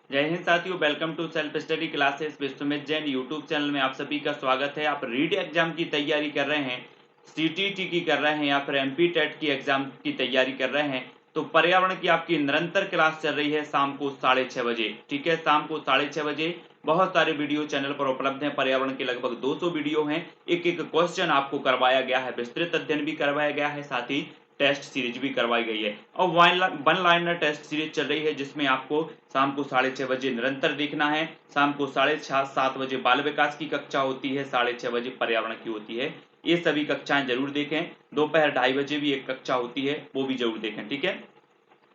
जय हिंद साथियों, welcome to self study classes Vishwamit Jain YouTube channel में आप सभी का स्वागत है। आप रीड एग्जाम की तैयारी कर रहे हैं, सीटीटी की कर रहे हैं या फिर एमपी टेट की एग्जाम की तैयारी कर रहे हैं तो पर्यावरण की आपकी निरंतर क्लास चल रही है शाम को 6:30 बजे। ठीक है, शाम को 6:30 बजे बहुत सारे वीडियो चैनल पर उपलब्ध हैं। पर्यावरण के लगभग 200 वीडियो हैं। एक एक क्वेश्चन आपको करवाया गया है, विस्तृत अध्ययन भी करवाया गया है, साथ ही टेस्ट सीरीज भी करवाई गई है और वन लाइनर टेस्ट सीरीज चल रही है जिसमें आपको शाम को 6:30 बजे निरंतर देखना है। शाम को 6:30-7 बजे बाल विकास की कक्षा होती है, 6:30 बजे पर्यावरण की होती है। ये सभी कक्षाएं जरूर देखें। दोपहर 2:30 बजे भी एक कक्षा होती है, वो भी जरूर देखें। ठीक है,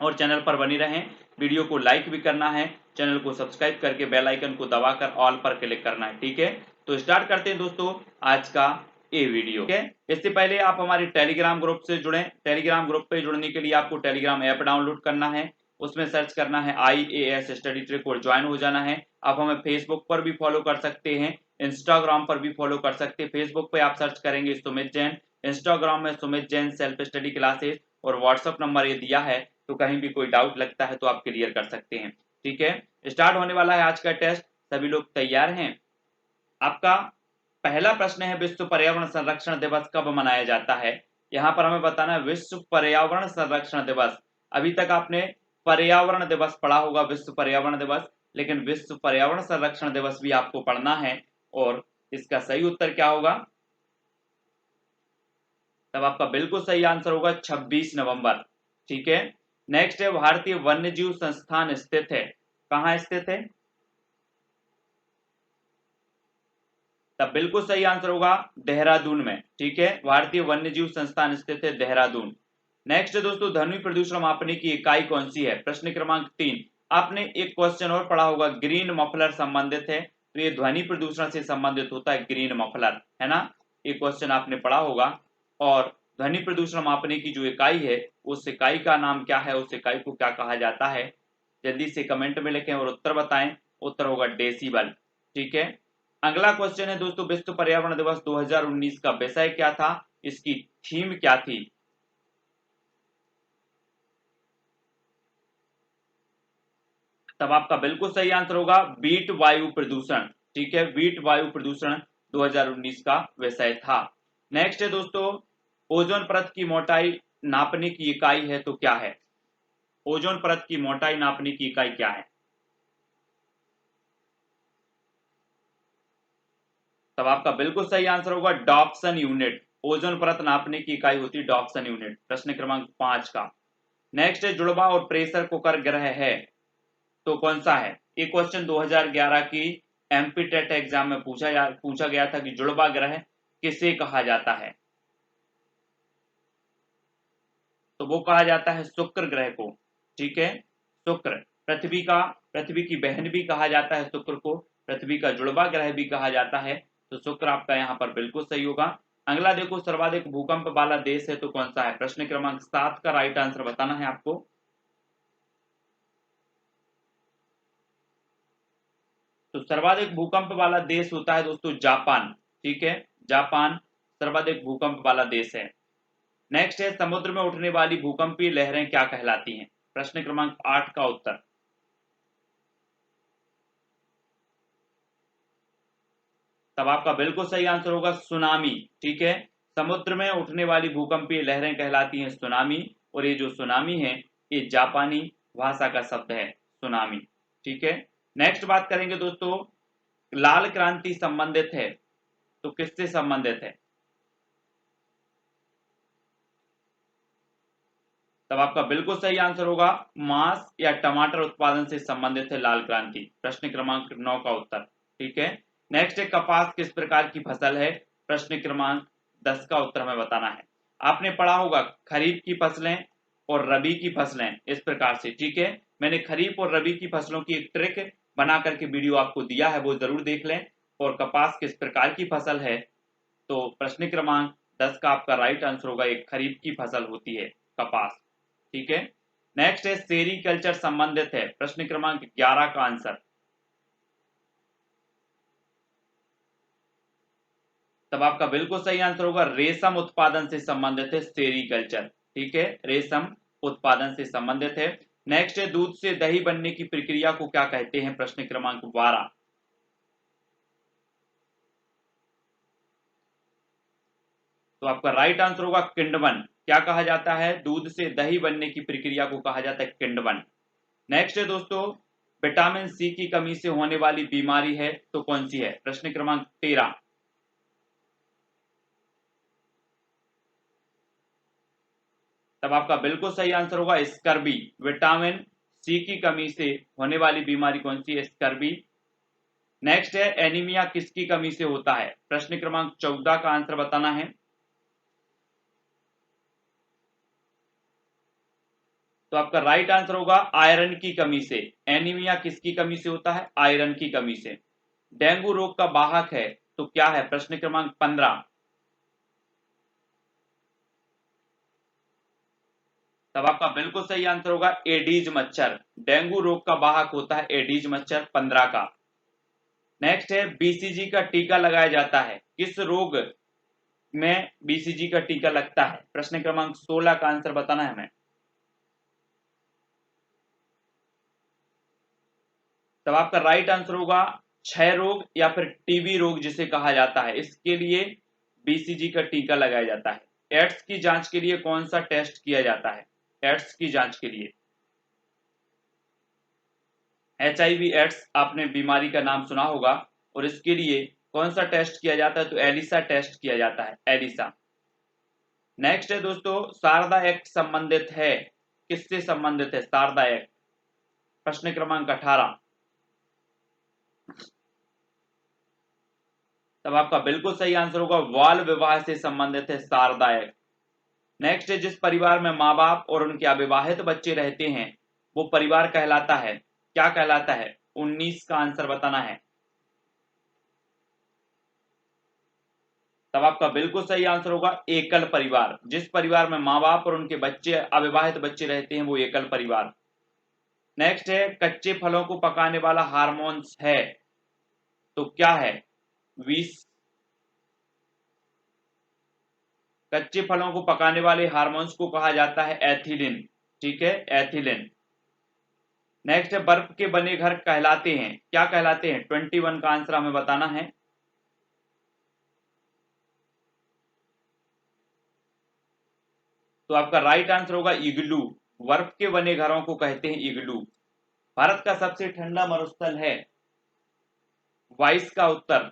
और चैनल पर बने रहें। वीडियो को लाइक भी करना है, चैनल को सब्सक्राइब करके बेल आइकन को दबाकर ऑल पर क्लिक करना है। ठीक है, तो स्टार्ट करते हैं दोस्तों आज का ये वीडियो। ठीक है, इससे पहले आप हमारे टेलीग्राम ग्रुप से जुड़ें। टेलीग्राम ग्रुप पे जुड़ने के लिए आपको टेलीग्राम ऐप डाउनलोड करना है, उसमें सर्च करना है IAS स्टडी ट्रिक और ज्वाइन हो जाना है। आप हमें फेसबुक पर भी फॉलो कर सकते हैं, इंस्टाग्राम पर भी फॉलो कर सकते हैं। फेसबुक पे आप सर्च करेंगे सुमित जैन, इंस्टाग्राम में Sumit Jain self study classes और व्हाट्सअप नंबर ये दिया है, तो कहीं भी कोई डाउट लगता है तो आप क्लियर कर सकते हैं। ठीक है, स्टार्ट होने वाला है आज का टेस्ट। सभी लोग तैयार हैं? आपका पहला प्रश्न है, विश्व पर्यावरण संरक्षण दिवस कब मनाया जाता है? यहां पर हमें बताना है विश्व पर्यावरण संरक्षण दिवस। अभी तक आपने पर्यावरण दिवस पढ़ा होगा, विश्व पर्यावरण दिवस, लेकिन विश्व पर्यावरण संरक्षण दिवस भी आपको पढ़ना है और इसका सही उत्तर क्या होगा? तब आपका बिल्कुल सही आंसर होगा 26 नवंबर। ठीक है, नेक्स्ट है, भारतीय वन्यजीव संस्थान स्थित है, कहाँ स्थित है? तब बिल्कुल सही आंसर होगा देहरादून में। ठीक है, भारतीय वन्यजीव संस्थान स्थित है देहरादून। नेक्स्ट है दोस्तों, ध्वनि प्रदूषण मापने की इकाई कौन सी है? प्रश्न क्रमांक 3। आपने एक क्वेश्चन और पढ़ा होगा, ग्रीन मफलर संबंधित है, तो ये ध्वनि प्रदूषण से संबंधित होता है, ग्रीन मफलर, है ना? ये क्वेश्चन आपने पढ़ा होगा। और ध्वनि प्रदूषण मापने की जो इकाई है, उस इकाई का नाम क्या है, उस इकाई को क्या कहा जाता है? जल्दी से कमेंट में लिखें और उत्तर बताएं। उत्तर होगा डेसिबल। ठीक है, अगला क्वेश्चन है दोस्तों, विश्व पर्यावरण दिवस 2019 का विषय क्या था, इसकी थीम क्या थी? तब आपका बिल्कुल सही आंसर होगा बीट वायु प्रदूषण। ठीक है, बीट वायु प्रदूषण 2019 का विषय था। नेक्स्ट है दोस्तों, ओजोन परत की मोटाई नापने की इकाई है तो क्या है? ओजोन परत की मोटाई नापने की इकाई क्या है? तब आपका बिल्कुल सही आंसर होगा डॉप्सन यूनिट। ओजोन परत नापने की इकाई होती है डॉप्सन यूनिट। प्रश्न क्रमांक 5 का। नेक्स्ट है, जुड़वा और प्रेशर कुकर ग्रह है तो कौन सा है? ये क्वेश्चन 2011 की एमपी टेट एग्जाम में पूछा गया था कि जुड़वा ग्रह किसे कहा जाता है? तो वो कहा जाता है शुक्र ग्रह को। ठीक है, शुक्र, पृथ्वी की बहन भी कहा जाता है शुक्र को, पृथ्वी का जुड़वा ग्रह भी कहा जाता है, तो शुक्र आपका यहाँ पर बिल्कुल सही होगा। अगला देखो, सर्वाधिक भूकंप वाला देश है तो कौन सा है? प्रश्न क्रमांक 7 का राइट आंसर बताना है आपको। तो सर्वाधिक भूकंप वाला देश होता है दोस्तों जापान। ठीक है, जापान सर्वाधिक भूकंप वाला देश है। नेक्स्ट है, समुद्र में उठने वाली भूकंपीय लहरें क्या कहलाती हैं? प्रश्न क्रमांक 8 का उत्तर। तब आपका बिल्कुल सही आंसर होगा सुनामी। ठीक है, समुद्र में उठने वाली भूकंपीय लहरें कहलाती हैं सुनामी, और ये जो सुनामी है ये जापानी भाषा का शब्द है, सुनामी। ठीक है, नेक्स्ट बात करेंगे दोस्तों, लाल क्रांति संबंधित है तो किससे संबंधित है? तब आपका बिल्कुल सही आंसर होगा मांस या टमाटर उत्पादन से संबंधित है लाल क्रांति। प्रश्न क्रमांक 9 का उत्तर। ठीक है, नेक्स्ट है, कपास किस प्रकार की फसल है? प्रश्न क्रमांक 10 का उत्तर हमें बताना है। आपने पढ़ा होगा खरीफ की फसलें और रबी की फसलें इस प्रकार से। ठीक है, मैंने खरीफ और रबी की फसलों की एक ट्रिक बना करके वीडियो आपको दिया है, वो जरूर देख लें। और कपास किस प्रकार की फसल है, तो प्रश्न क्रमांक 10 का आपका राइट आंसर होगा, एक खरीफ की फसल होती है कपास। ठीक है, नेक्स्ट है, सेरीकल्चर संबंधित है, प्रश्न क्रमांक 11 का आंसर। तब आपका बिल्कुल सही आंसर होगा रेशम उत्पादन से संबंधित है सेरीकल्चर। ठीक है, रेशम उत्पादन से संबंधित है। नेक्स्ट है दूध से दही बनने की प्रक्रिया को क्या कहते हैं, प्रश्न क्रमांक 12। तो आपका राइट आंसर होगा किण्वन। क्या कहा जाता है, दूध से दही बनने की प्रक्रिया को कहा जाता है किण्वन। नेक्स्ट है दोस्तों, विटामिन सी की कमी से होने वाली बीमारी है तो कौन सी है, प्रश्न क्रमांक 13। तब आपका बिल्कुल सही आंसर होगा स्कर्वी। विटामिन सी की कमी से होने वाली बीमारी कौन सी है, स्कर्वी। नेक्स्ट है एनीमिया किसकी कमी से होता है, प्रश्न क्रमांक 14 का आंसर बताना है। तो आपका राइट आंसर होगा आयरन की कमी से। एनीमिया किसकी कमी से होता है, आयरन की कमी से। डेंगू रोग का वाहक है तो क्या है, प्रश्न क्रमांक 15। तब आपका बिल्कुल सही आंसर होगा एडीज मच्छर। डेंगू रोग का वाहक होता है एडीज मच्छर, 15 का। नेक्स्ट है बीसीजी का टीका लगाया जाता है किस रोग में, बीसीजी का टीका लगता है, प्रश्न क्रमांक 16 का आंसर बताना है हमें। तब आपका राइट आंसर होगा क्षय रोग या फिर टीबी रोग जिसे कहा जाता है, इसके लिए बीसीजी का टीका लगाया जाता है। एड्स की जांच के लिए कौन सा टेस्ट किया जाता है, एड्स की जांच के लिए, एचआईवी एड्स आपने बीमारी का नाम सुना होगा, और इसके लिए कौन सा टेस्ट किया जाता है, तो एलिसा टेस्ट किया जाता है, एलिसा। नेक्स्ट है दोस्तों, शारदा एक्ट संबंधित है, किससे संबंधित है शारदा एक्ट, प्रश्न क्रमांक 18। तब आपका बिल्कुल सही आंसर होगा बाल विवाह से संबंधित है शारदा एक्ट। नेक्स्ट है जिस परिवार में माँ बाप और उनके अविवाहित बच्चे रहते हैं वो परिवार कहलाता है, क्या कहलाता है, 19 का आंसर बताना है। तब आपका बिल्कुल सही आंसर होगा एकल परिवार। जिस परिवार में माँ बाप और उनके बच्चे अविवाहित बच्चे रहते हैं वो एकल परिवार। नेक्स्ट है कच्चे फलों को पकाने वाला हार्मोन्स है तो क्या है, 20। कच्चे फलों को पकाने वाले हार्मोन्स को कहा जाता है एथिलीन, ठीक है, एथिलीन। नेक्स्ट है बर्फ के बने घर कहलाते हैं, क्या कहलाते हैं, 21 का आंसर हमें बताना है। तो आपका राइट आंसर होगा इग्लू। बर्फ के बने घरों को कहते हैं इग्लू। भारत का सबसे ठंडा मरुस्थल है, 22 का उत्तर।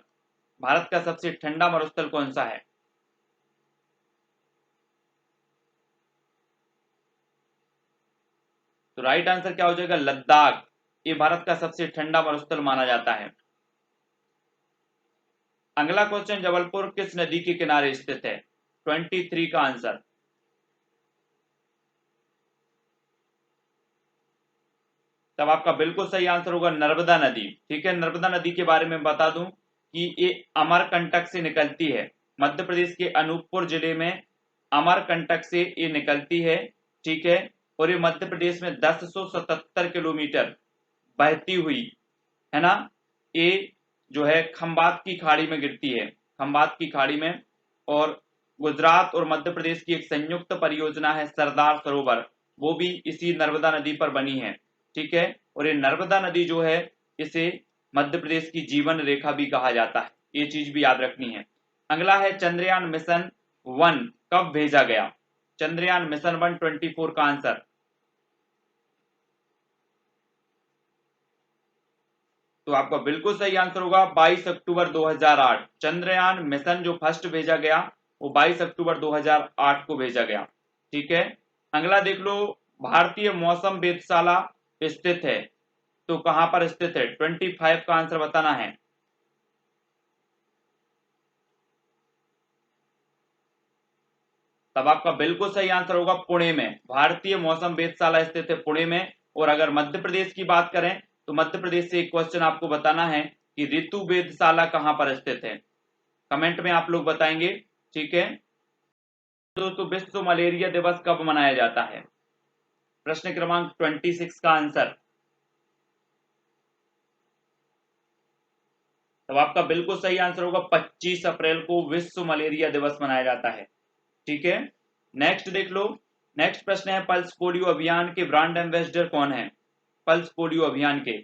भारत का सबसे ठंडा मरुस्थल कौन सा है, तो राइट आंसर क्या हो जाएगा, लद्दाख। ये भारत का सबसे ठंडा मरुस्थल माना जाता है। अगला क्वेश्चन, जबलपुर किस नदी के किनारे स्थित है, 23 का आंसर। तब आपका बिल्कुल सही आंसर होगा नर्मदा नदी, ठीक है। नर्मदा नदी के बारे में बता दूं कि ये अमरकंटक से निकलती है, मध्य प्रदेश के अनूपपुर जिले में अमरकंटक से ये निकलती है, ठीक है। और ये मध्य प्रदेश में 1077 किलोमीटर बहती हुई, है ना, ये जो है खंबात की खाड़ी में गिरती है, खंबात की खाड़ी में। और गुजरात और मध्य प्रदेश की एक संयुक्त परियोजना है सरदार सरोवर, वो भी इसी नर्मदा नदी पर बनी है, ठीक है। और ये नर्मदा नदी जो है इसे मध्य प्रदेश की जीवन रेखा भी कहा जाता है, ये चीज भी याद रखनी है। अगला है चंद्रयान मिशन 1 कब भेजा गया, चंद्रयान मिशन 1 24 का आंसर। तो आपका बिल्कुल सही आंसर होगा 22 अक्टूबर 2008। चंद्रयान मिशन जो फर्स्ट भेजा गया वो 22 अक्टूबर 2008 को भेजा गया, ठीक है। अगला देख लो, भारतीय मौसम वेधशाला स्थित है तो कहां पर स्थित है, 25 का आंसर बताना है। तब आपका बिल्कुल सही आंसर होगा पुणे में। भारतीय मौसम वेधशाला स्थित है पुणे में। और अगर मध्य प्रदेश की बात करें तो मध्य प्रदेश से एक क्वेश्चन आपको बताना है कि ऋतु वेधशाला कहां पर स्थित है, कमेंट में आप लोग बताएंगे, ठीक है। दोस्तों विश्व मलेरिया दिवस कब मनाया जाता है, प्रश्न क्रमांक 26 का आंसर। तब आपका बिल्कुल सही आंसर होगा 25 अप्रैल को विश्व मलेरिया दिवस मनाया जाता है, ठीक है। नेक्स्ट देख लो, नेक्स्ट प्रश्न है, पल्स पोलियो अभियान के ब्रांड एम्बेसडर कौन है? पल्स पोलियो अभियान के।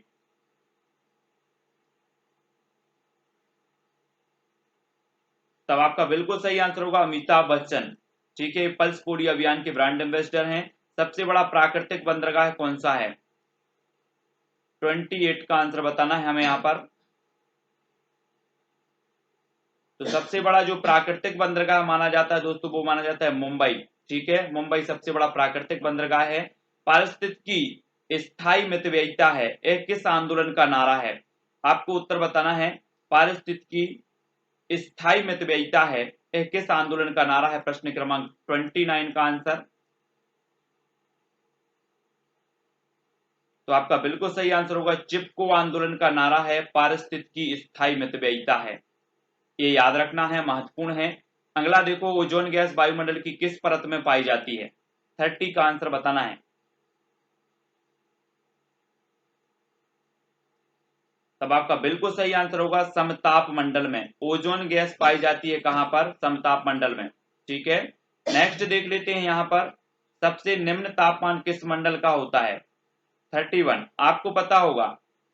तब आपका बिल्कुल सही आंसर होगा अमिताभ बच्चन। ठीक है, पल्स पोलियो अभियान के ब्रांड एम्बेसडर हैं। सबसे बड़ा प्राकृतिक बंदरगाह कौन सा है? 28 का आंसर बताना है हमें यहाँ पर। तो सबसे बड़ा जो प्राकृतिक बंदरगाह माना जाता है दोस्तों, वो माना जाता है मुंबई। ठीक है, मुंबई सबसे बड़ा प्राकृतिक बंदरगाह है। पारिस्थितिकी स्थायी मितव्ययिता है, यह किस आंदोलन का नारा है? आपको उत्तर बताना है। पारिस्थितिकी स्थायी मितव्ययिता है, यह किस आंदोलन का नारा है? प्रश्न क्रमांक 29 का आंसर। तो आपका बिल्कुल सही आंसर होगा चिपको आंदोलन का नारा है पारिस्थितिकी स्थायी मितव्ययिता है। ये याद रखना है, महत्वपूर्ण है। अगला देखो, ओजोन गैस वायुमंडल की किस परत में पाई जाती है? 30 का आंसर बताना है। तब आपका बिल्कुल सही आंसर होगा समताप मंडल में। ओजोन गैस पाई जाती है कहां पर? समताप मंडल में। ठीक है, नेक्स्ट देख लेते हैं यहां पर, सबसे निम्न तापमान किस मंडल का होता है? 31। आपको पता होगा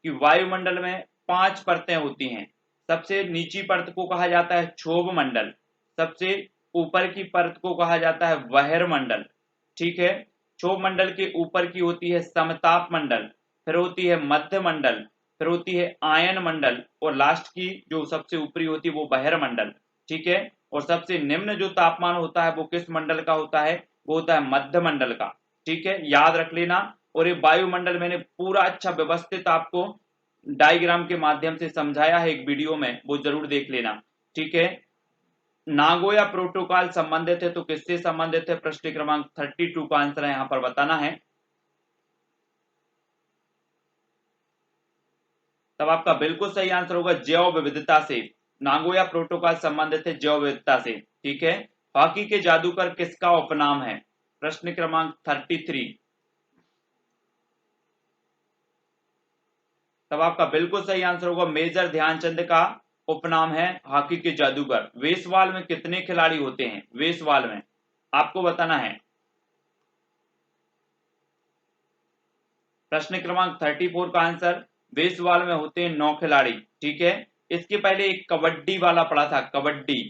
कि वायुमंडल में 5 परतें होती हैं। सबसे नीची परत को कहा जाता है क्षोभ मंडल, सबसे ऊपर की परत को कहा जाता है वहर मंडल। ठीक है, क्षोभ मंडल के ऊपर की होती है समताप मंडल, फिर होती है मध्य मंडल, फिर होती है आयन मंडल, और लास्ट की जो सबसे ऊपरी होती है वो वहर मंडल। ठीक है, और सबसे निम्न जो तापमान होता है वो किस मंडल का होता है? वो होता है मध्य मंडल का। ठीक है, याद रख लेना। और ये वायुमंडल मैंने पूरा अच्छा व्यवस्थित आपको डायग्राम के माध्यम से समझाया है एक वीडियो में, वो जरूर देख लेना। ठीक है, नागोया प्रोटोकॉल संबंधित है तो किससे संबंधित है? प्रश्न क्रमांक 32 का आंसर है यहां पर बताना है। तब आपका बिल्कुल सही आंसर होगा जैव विविधता से। नागोया प्रोटोकॉल संबंधित है जैव विविधता से। ठीक है, हॉकी के जादूगर किसका उपनाम है? प्रश्न क्रमांक 33। तब आपका बिल्कुल सही आंसर होगा मेजर ध्यानचंद का उपनाम है हॉकी के जादूगर। वेसवाल में कितने खिलाड़ी होते हैं? वेसवाल में आपको बताना है। प्रश्न क्रमांक 34 का आंसर, वेसवाल में होते हैं 9 खिलाड़ी। ठीक है, इसके पहले एक कबड्डी वाला पढ़ा था, कबड्डी।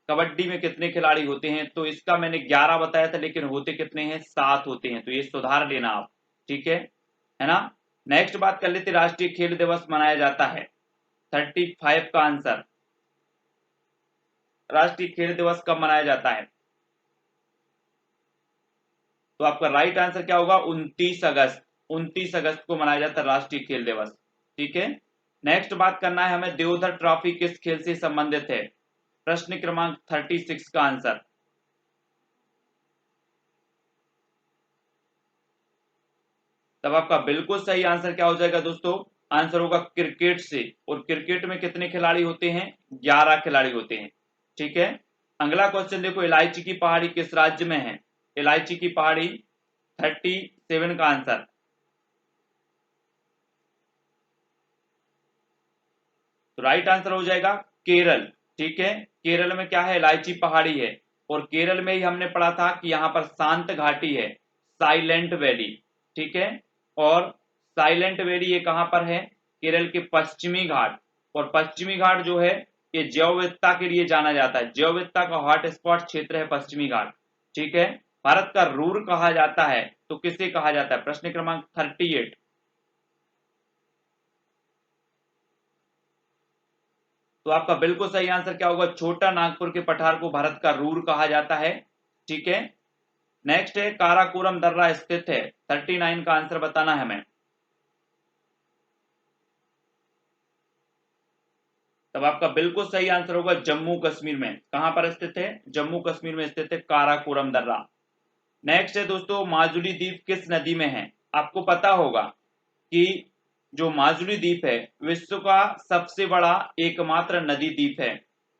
कबड्डी में कितने खिलाड़ी होते हैं? तो इसका मैंने 11 बताया था, लेकिन होते कितने हैं? 7 होते हैं, तो ये सुधार लेना आप। ठीक है ना। नेक्स्ट बात कर लेते, राष्ट्रीय खेल दिवस मनाया जाता है। 35 का आंसर, राष्ट्रीय खेल दिवस कब मनाया जाता है? तो आपका राइट आंसर क्या होगा? 29 अगस्त। 29 अगस्त को मनाया जाता है राष्ट्रीय खेल दिवस। ठीक है, नेक्स्ट बात करना है हमें, देवधर ट्रॉफी किस खेल से संबंधित है? प्रश्न क्रमांक 36 का आंसर। तब आपका बिल्कुल सही आंसर क्या हो जाएगा दोस्तों? आंसर होगा क्रिकेट से। और क्रिकेट में कितने खिलाड़ी होते हैं? 11 खिलाड़ी होते हैं। ठीक है, अगला क्वेश्चन देखो, इलायची की पहाड़ी किस राज्य में है? इलायची की पहाड़ी 37 का आंसर। तो राइट आंसर हो जाएगा केरल। ठीक है, केरल में क्या है? इलायची पहाड़ी है। और केरल में ही हमने पढ़ा था कि यहाँ पर शांत घाटी है, साइलेंट वैली। ठीक है, और साइलेंट वैली ये कहां पर है? केरल के पश्चिमी घाट। और पश्चिमी घाट जो है ये जैव विविधता के लिए जाना जाता है, जैव विविधता का हॉटस्पॉट क्षेत्र है पश्चिमी घाट। ठीक है, भारत का रूर कहा जाता है तो किसे कहा जाता है? प्रश्न क्रमांक 38। तो आपका बिल्कुल सही आंसर क्या होगा? छोटा नागपुर के पठार को भारत का रूर कहा जाता है। ठीक है, नेक्स्ट है, काराकोरम दर्रा स्थित है। 39 का आंसर बताना है हमें। तब आपका बिल्कुल सही आंसर होगा जम्मू कश्मीर में। कहां पर स्थित है? जम्मू कश्मीर में स्थित है काराकोरम दर्रा। नेक्स्ट है दोस्तों, माजुली द्वीप किस नदी में है? आपको पता होगा कि जो माजुली द्वीप है विश्व का सबसे बड़ा एकमात्र नदी द्वीप है।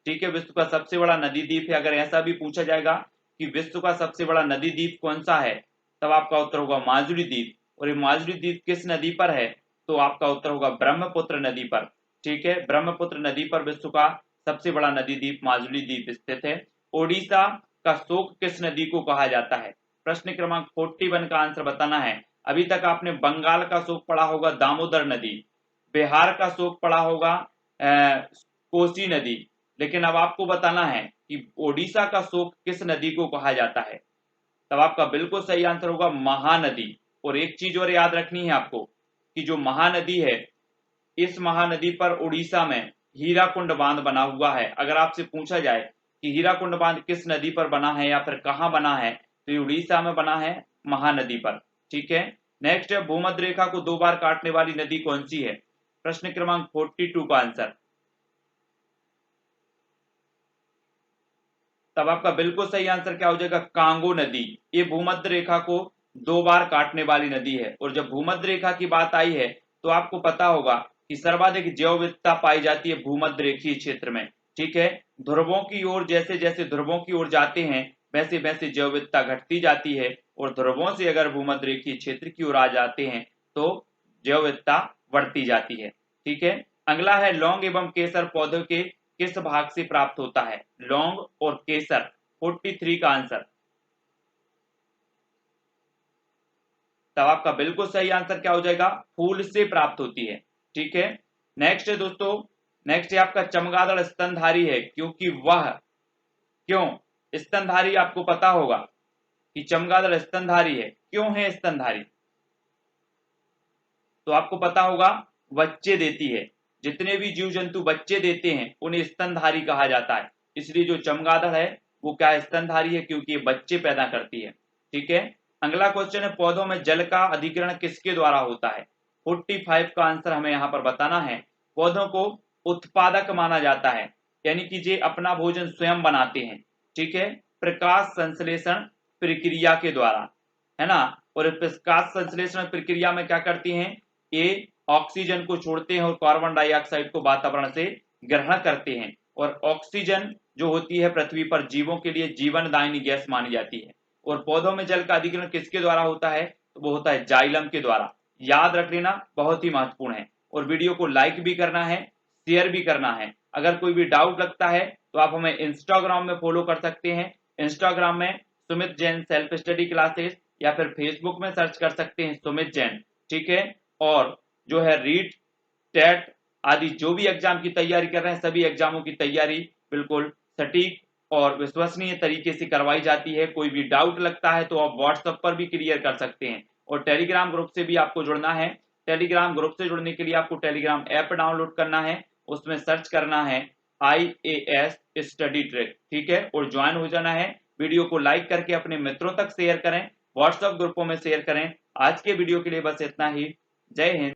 ठीक है, विश्व का सबसे बड़ा नदी द्वीप है। अगर ऐसा भी पूछा जाएगा कि विश्व का सबसे बड़ा नदी द्वीप कौन सा है, तब आपका उत्तर होगा माजुली द्वीप। और ये माजुली द्वीप किस नदी पर है? तो आपका उत्तर होगा ब्रह्मपुत्र नदी पर। ठीक है, ब्रह्मपुत्र नदी पर विश्व का सबसे बड़ा नदी द्वीप माजुली द्वीप स्थित है। ओडिशा का शोक किस नदी को कहा जाता है? प्रश्न क्रमांक 41 का आंसर बताना है। अभी तक आपने बंगाल का शोक पढ़ा होगा दामोदर नदी, बिहार का शोक पढ़ा होगा कोसी नदी, लेकिन अब आपको बताना है कि ओडिशा का शोक किस नदी को कहा जाता है। तब आपका बिल्कुल सही आंसर होगा महानदी। और एक चीज और याद रखनी है आपको कि जो महानदी है, इस महानदी पर उड़ीसा में हीराकुंड बांध बना हुआ है। अगर आपसे पूछा जाए कि हीराकुंड बांध किस नदी पर बना है या फिर कहाँ बना है, तो ये उड़ीसा में बना है, महानदी पर। ठीक है, नेक्स्ट है भूमध्य रेखा को 2 बार काटने वाली नदी कौन सी है। प्रश्न क्रमांक 42 का आंसर। तब आपका बिल्कुल सही आंसर क्या हो जाएगा, कांगो नदी। ये भूमध्य रेखा को 2 बार काटने वाली नदी है। और जब भूमध्य रेखा की बात आई है तो आपको पता होगा कि सर्वाधिक जैव विविधता पाई जाती है भूमध्य रेखीय क्षेत्र में। ठीक है, ध्रुवों की ओर जैसे जैसे ध्रुवों की ओर जाते हैं वैसे वैसे जैव विविधता घटती जाती है, और ध्रुवों से अगर भूमध्य रेखीय क्षेत्र की ओर आ जाते हैं तो जैव विविधता बढ़ती जाती है। ठीक है, अगला है लौंग एवं केसर पौधों के किस भाग से प्राप्त होता है। लौंग और केसर 43 का आंसर। तब आपका बिल्कुल सही आंसर क्या हो जाएगा, फूल से प्राप्त होती है। ठीक है, नेक्स्ट है दोस्तों, नेक्स्ट है आपका चमगादड़ स्तनधारी है क्योंकि वह, क्यों स्तनधारी, आपको पता होगा कि चमगादड़ स्तनधारी है, क्यों है स्तनधारी। तो आपको पता होगा बच्चे देती है, जितने भी जीव जंतु बच्चे देते हैं उन्हें स्तनधारी कहा जाता है। इसलिए जो चमगादड़ है वो क्या है, स्तनधारी है, क्योंकि ये बच्चे पैदा करती है। ठीक है, अगला क्वेश्चन है पौधों में जल का अधिग्रहण किसके द्वारा होता है। 45 का आंसर हमें यहाँ पर बताना है। पौधों को उत्पादक माना जाता है, यानी कि ये अपना भोजन स्वयं बनाते हैं। ठीक है, प्रकाश संश्लेषण प्रक्रिया के द्वारा, है ना। और प्रकाश संश्लेषण प्रक्रिया में क्या करती हैं, ये ऑक्सीजन को छोड़ते हैं और कार्बन डाइऑक्साइड को वातावरण से ग्रहण करते हैं। और ऑक्सीजन जो होती है पृथ्वी पर जीवों के लिए जीवनदायिनी गैस मानी जाती है। और पौधों में जल का अधिग्रहण किसके द्वारा होता है, तो वो होता है जाइलम के द्वारा। याद रख लेना, बहुत ही महत्वपूर्ण है। और वीडियो को लाइक भी करना है, शेयर भी करना है। अगर कोई भी डाउट लगता है तो आप हमें इंस्टाग्राम में फॉलो कर सकते हैं। इंस्टाग्राम में Sumit Jain self study classes, या फिर फेसबुक में सर्च कर सकते हैं सुमित जैन। ठीक है, और जो है रीट, टेट आदि जो भी एग्जाम की तैयारी कर रहे हैं, सभी एग्जामों की तैयारी बिल्कुल सटीक और विश्वसनीय तरीके से करवाई जाती है। कोई भी डाउट लगता है तो आप व्हाट्सएप पर भी क्लियर कर सकते हैं। और टेलीग्राम ग्रुप से भी आपको जुड़ना है। टेलीग्राम ग्रुप से जुड़ने के लिए आपको टेलीग्राम ऐप डाउनलोड करना है, उसमें सर्च करना है IAS स्टडी ट्रैक। ठीक है, और ज्वाइन हो जाना है। वीडियो को लाइक करके अपने मित्रों तक शेयर करें, व्हाट्सएप ग्रुपों में शेयर करें। आज के वीडियो के लिए बस इतना ही। जय हिंद।